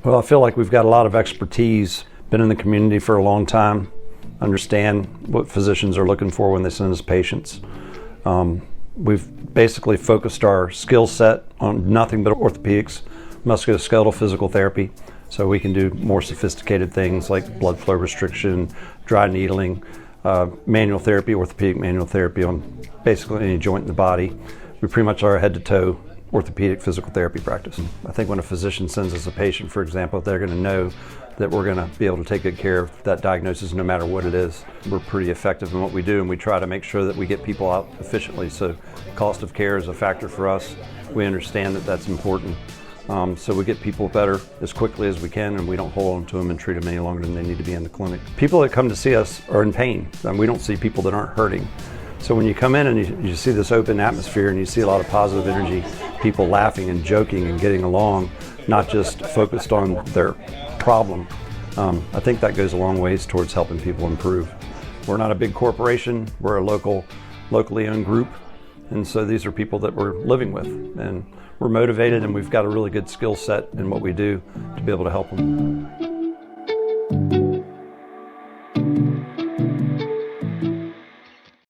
Well, I feel like we've got a lot of expertise, been in the community for a long time, understand what physicians are looking for when they send us patients. We've basically focused our skill set on nothing but orthopedics, musculoskeletal physical therapy, so we can do more sophisticated things like blood flow restriction, dry needling, manual therapy, orthopedic manual therapy on basically any joint in the body. We pretty much are a head-to-toe orthopedic physical therapy practice. I think when a physician sends us a patient, for example, they're going to know that we're going to be able to take good care of that diagnosis no matter what it is. We're pretty effective in what we do, and we try to make sure that we get people out efficiently. So cost of care is a factor for us. We understand that that's important. So we get people better as quickly as we can, and we don't hold on to them and treat them any longer than they need to be in the clinic. People that come to see us are in pain, and we don't see people that aren't hurting. So when you come in and you see this open atmosphere and you see a lot of positive energy, people laughing and joking and getting along, not just focused on their problem, I think that goes a long ways towards helping people improve. We're not a big corporation, we're a locally owned group, and so these are people that we're living with, and we're motivated, and we've got a really good skill set in what we do to be able to help them.